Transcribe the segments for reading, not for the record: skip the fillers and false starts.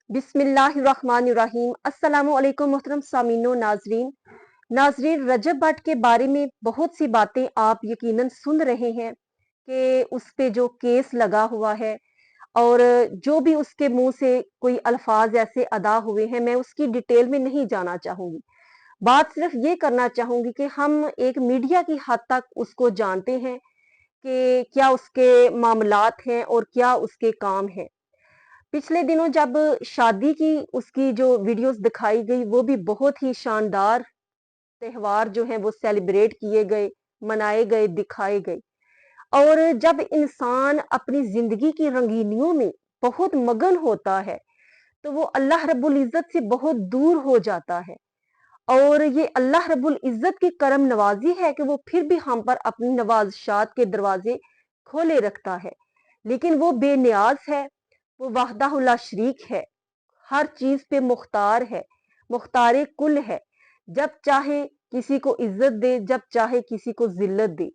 बिस्मिल्लाहिर्रहमानिर्रहीम। अस्सलामु अलैकुम मोहतरम सामीनो नाजरीन, रजब भट्ट के बारे में बहुत सी बातें आप यकीनन सुन रहे हैं कि उस पे जो केस लगा हुआ है और जो भी उसके मुंह से कोई अल्फाज ऐसे अदा हुए हैं, मैं उसकी डिटेल में नहीं जाना चाहूंगी। बात सिर्फ ये करना चाहूंगी कि हम एक मीडिया की हद तक उसको जानते हैं कि क्या उसके मामलात हैं और क्या उसके काम हैं। पिछले दिनों जब शादी की उसकी जो वीडियोस दिखाई गई, वो भी बहुत ही शानदार त्योहार जो है वो सेलिब्रेट किए गए, मनाए गए, दिखाए गए। और जब इंसान अपनी जिंदगी की रंगीनियों में बहुत मगन होता है तो वो अल्लाह रब्बुल इज्जत से बहुत दूर हो जाता है। और ये अल्लाह रब्बुल इज्जत की करम नवाजी है कि वो फिर भी हम पर अपनी नवाज़शात के दरवाजे खोले रखता है। लेकिन वो बेनियाज है, वो वाहदाहु ला शरीक है, हर चीज पे मुख्तार है, मुख्तारे कुल है। जब चाहे किसी को इज्जत दे, जब चाहे किसी को जिल्लत दे।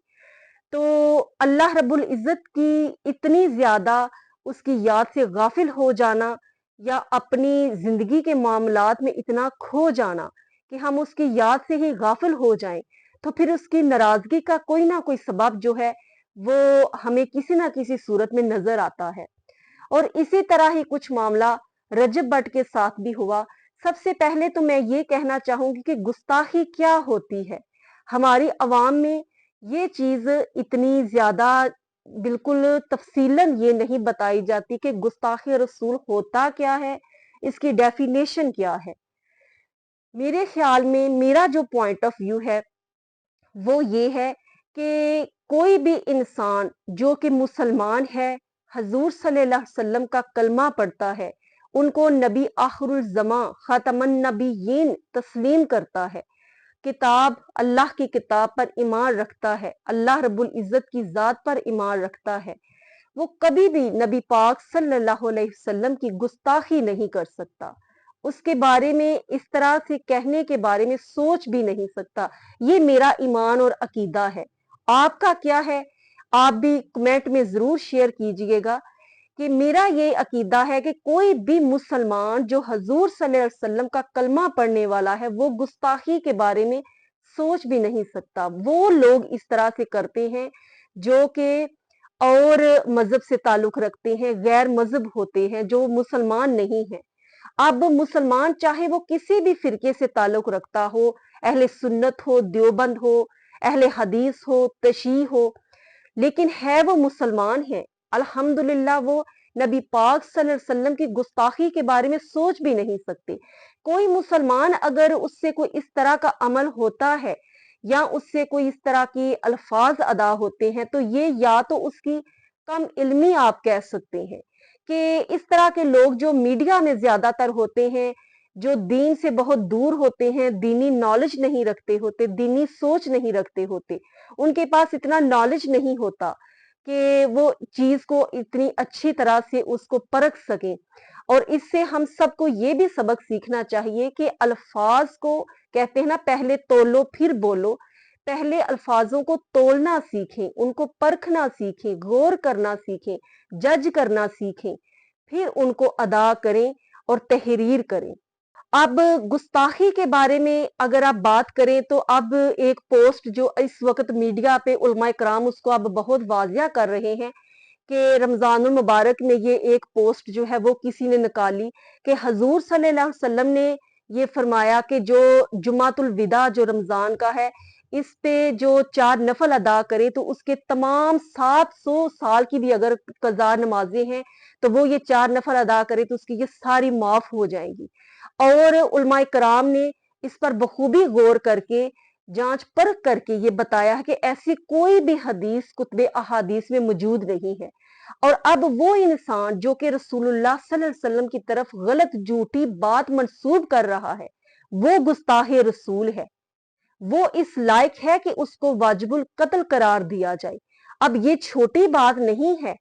तो अल्लाह रब्बुल इज्जत की इतनी ज्यादा उसकी याद से गाफिल हो जाना या अपनी जिंदगी के मामलात में इतना खो जाना कि हम उसकी याद से ही गाफिल हो जाएं, तो फिर उसकी नाराजगी का कोई ना कोई सबब जो है वो हमें किसी ना किसी सूरत में नजर आता है। और इसी तरह ही कुछ मामला रजब भट्ट के साथ भी हुआ। सबसे पहले तो मैं ये कहना चाहूंगी कि गुस्ताखी क्या होती है। हमारी अवाम में ये चीज इतनी ज्यादा बिल्कुल तफसीलन ये नहीं बताई जाती कि गुस्ताखी रसूल होता क्या है, इसकी डेफिनेशन क्या है। मेरे ख्याल में मेरा जो पॉइंट ऑफ व्यू है वो ये है कि कोई भी इंसान जो कि मुसलमान है, हजूर सल्लल्लाहु अलैहि वसल्लम का कलमा पढ़ता है, उनको नबी आखिरुल ज़मा खातमन नबीयीन तस्लीम करता है, किताब अल्लाह की किताब पर ईमान रखता है, अल्लाह रब्बुल इज्जत की जात पर ईमान रखता है, वो कभी भी नबी पाक सल्लल्लाहु अलैहि वसल्लम की गुस्ताखी नहीं कर सकता। उसके बारे में इस तरह से कहने के बारे में सोच भी नहीं सकता। ये मेरा ईमान और अकीदा है। आपका क्या है? आप भी कमेंट में जरूर शेयर कीजिएगा कि मेरा ये अकीदा है कि कोई भी मुसलमान जो हजूर सल्लल्लाहु अलैहि वसल्लम का कलमा पढ़ने वाला है, वो गुस्ताखी के बारे में सोच भी नहीं सकता। वो लोग इस तरह से करते हैं जो कि और मजहब से ताल्लुक रखते हैं, गैर मजहब होते हैं, जो मुसलमान नहीं है। अब मुसलमान चाहे वो किसी भी फिरके से ताल्लुक रखता हो, अहले सुन्नत हो, देवबंद हो, अहले हदीस हो, तशी हो, लेकिन है वो मुसलमान है। अल्हम्दुलिल्लाह वो नबी पाक सल्लल्लाहु अलैहि वसल्लम की गुस्ताखी के बारे में सोच भी नहीं सकते। कोई मुसलमान अगर उससे कोई इस तरह का अमल होता है या उससे कोई इस तरह की अल्फाज अदा होते हैं, तो ये या तो उसकी कम इल्मी आप कह सकते हैं कि इस तरह के लोग जो मीडिया में ज्यादातर होते हैं, जो दीन से बहुत दूर होते हैं, दीनी नॉलेज नहीं रखते होते, दीनी सोच नहीं रखते होते, उनके पास इतना नॉलेज नहीं होता कि वो चीज को इतनी अच्छी तरह से उसको परख सकें। और इससे हम सबको ये भी सबक सीखना चाहिए कि अल्फाज को कहते हैं ना, पहले तोलो फिर बोलो। पहले अल्फाजों को तोलना सीखें, उनको परखना सीखें, गौर करना सीखें, जज करना सीखें, फिर उनको अदा करें और तहरीर करें। अब गुस्ताखी के बारे में अगर आप बात करें तो अब एक पोस्ट जो इस वक्त मीडिया पे उलमाए कराम उसको अब बहुत वाजिया कर रहे हैं कि रमजानुल मुबारक में ये एक पोस्ट जो है वो किसी ने निकाली कि हजूर सल्लल्लाहु अलैहि वसल्लम ने ये फरमाया कि जो जुमातुल विदा जो रमजान का है, इस पे जो 4 नफल अदा करे तो उसके तमाम 700 साल की भी अगर कज़ा नमाजें हैं तो वो ये 4 नफल अदा करे तो उसकी ये सारी माफ हो जाएंगी। और उलमाए कराम ने इस पर बखूबी गौर करके जांच परख करके ये बताया है कि ऐसी कोई भी हदीस कुतबे अहादीस में मौजूद नहीं है। और अब वो इंसान जो कि रसूलुल्लाह सल्लल्लाहु अलैहि वसल्लम की तरफ गलत झूठी बात मंसूब कर रहा है, वो गुस्ताहे रसूल है। वो इस लायक है कि उसको वाजिबुल कत्ल करार दिया जाए। अब ये छोटी बात नहीं है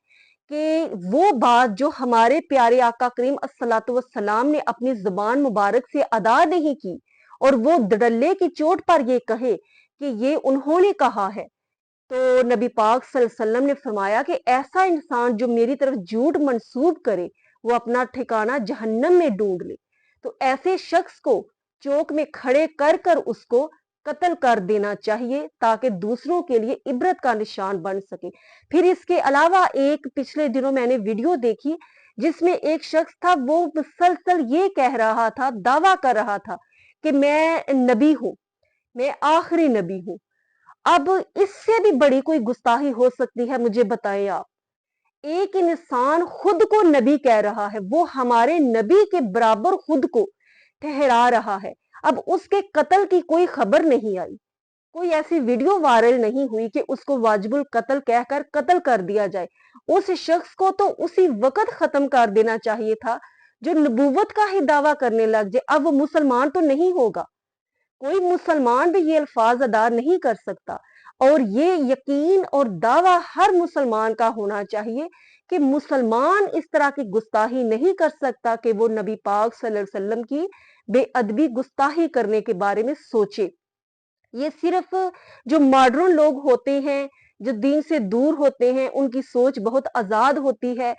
कि वो बात जो हमारे प्यारे आका करीम अस्सलातु वस्सलाम ने अपनी जुबान मुबारक से अदा नहीं की और वो धड़ल्ले की चोट पर ये कहे कि ये उन्होंने कहा है, तो नबी पाक सल्लल्लाहु अलैहि वसल्लम ने फरमाया कि ऐसा इंसान जो मेरी तरफ झूठ मंसूब करे वो अपना ठिकाना जहन्नम में ढूंढ ले। तो ऐसे शख्स को चौक में खड़े कर कर उसको कत्ल कर देना चाहिए, ताकि दूसरों के लिए इबरत का निशान बन सके। फिर इसके अलावा एक पिछले दिनों मैंने वीडियो देखी, जिसमें एक शख्स था, वो मुसलसल ये कह रहा था, दावा कर रहा था कि मैं नबी हूं, मैं आखिरी नबी हूं। अब इससे भी बड़ी कोई गुस्ताखी हो सकती है? मुझे बताएं आप। एक इंसान खुद को नबी कह रहा है, वो हमारे नबी के बराबर खुद को ठहरा रहा है। अब उसके कत्ल की कोई खबर नहीं आई, कोई ऐसी वीडियो वायरल नहीं हुई कि उसको वाजिबुल कत्ल कहकर कत्ल कर दिया जाए। उस शख्स को तो उसी वक्त खत्म कर देना चाहिए था जो नबूवत का ही दावा करने लग जाए। अब वो मुसलमान तो नहीं होगा, कोई मुसलमान भी ये अल्फाज अदा नहीं कर सकता। और ये यकीन और दावा हर मुसलमान का होना चाहिए कि मुसलमान इस तरह की गुस्ताही नहीं कर सकता कि वो नबी पाक सल्लल्लाहु अलैहि वसल्लम की बेअदबी गुस्ताही करने के बारे में सोचे। ये सिर्फ जो मॉडर्न लोग होते हैं, जो दीन से दूर होते हैं, उनकी सोच बहुत आजाद होती है,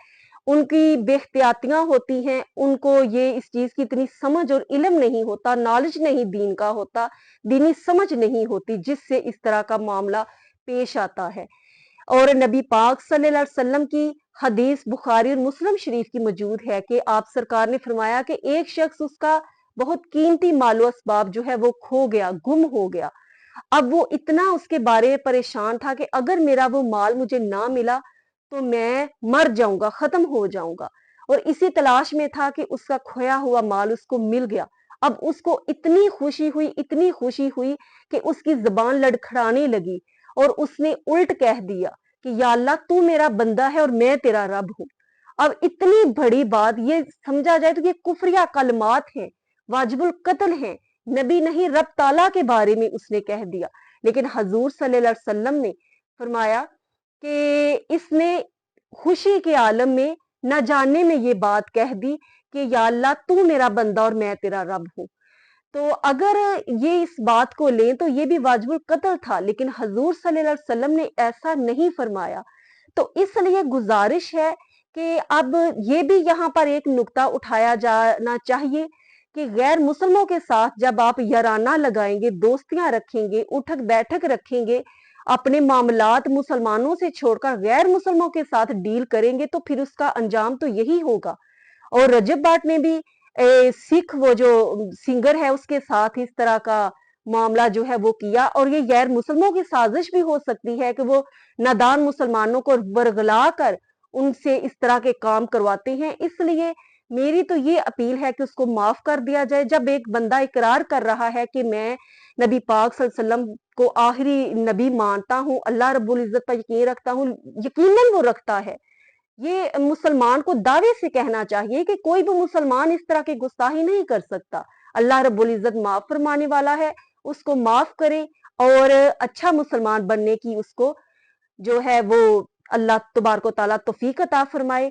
उनकी बेख्तियातियां होती हैं, उनको ये इस चीज की इतनी समझ और इल्म नहीं होता, नॉलेज नहीं दीन का होता, दीनी समझ नहीं होती, जिससे इस तरह का मामला पेश आता है। और नबी पाक सल्लल्लाहु अलैहि वसल्लम की हदीस बुखारी और मुस्लिम शरीफ की मौजूद है कि आप सरकार ने फरमाया कि एक शख्स, उसका बहुत कीमती मालो असबाब जो है वो खो गया, गुम हो गया। अब वो इतना उसके बारे में परेशान था कि अगर मेरा वो माल मुझे ना मिला तो मैं मर जाऊंगा, खत्म हो जाऊंगा। और इसी तलाश में था कि उसका खोया हुआ माल उसको मिल गया। अब उसको इतनी खुशी हुई, इतनी खुशी हुई कि उसकी जुबान लड़खड़ाने लगी और उसने उल्ट कह दिया कि या अल्लाह, तू मेरा बंदा है और मैं तेरा रब हूं। अब इतनी बड़ी बात, ये समझा जाए तो ये कुफरिया कलमात हैं, वाजिबुल कत्ल हैं। नबी नहीं, रब ताला के बारे में उसने कह दिया। लेकिन हजूर सल्लल्लाहु अलैहि वसल्लम ने फरमाया कि इसने खुशी के आलम में, न जानने में ये बात कह दी कि या अल्लाह, तू मेरा बंदा और मैं तेरा रब हूं। तो अगर ये इस बात को लें तो ये भी वाजिबुल कत्ल था, लेकिन हजूर सल्लल्लाहु अलैहि वसल्लम ने ऐसा नहीं फरमाया। तो इसलिए गुजारिश है कि अब ये भी यहाँ पर एक नुक्ता उठाया जाना चाहिए कि गैर मुसलमानों के साथ जब आप याराना लगाएंगे, दोस्तियां रखेंगे, उठक बैठक रखेंगे, अपने मामलात मुसलमानों से छोड़कर गैर मुसलमानों के साथ डील करेंगे, तो फिर उसका अंजाम तो यही होगा। और रजब भाट ने भी सिख, वो जो सिंगर है, उसके साथ इस तरह का मामला जो है वो किया। और ये गैर मुसलमानों की साजिश भी हो सकती है कि वो नादान मुसलमानों को बरगला कर उनसे इस तरह के काम करवाते हैं। इसलिए मेरी तो ये अपील है कि उसको माफ कर दिया जाए। जब एक बंदा इकरार कर रहा है कि मैं नबी पाक सल्लल्लाहु अलैहि वसल्लम को आखिरी नबी मानता हूँ, अल्लाह रब्बुल इज्जत पर यकीन रखता हूँ, यकीनन वो रखता है, ये मुसलमान को दावे से कहना चाहिए कि कोई भी मुसलमान इस तरह की गुस्ताही नहीं कर सकता। अल्लाह रब्बुल इज्जत माफ फरमाने वाला है, उसको माफ करे और अच्छा मुसलमान बनने की उसको जो है वो अल्लाह तबारक व तआला तौफीक अता फरमाए।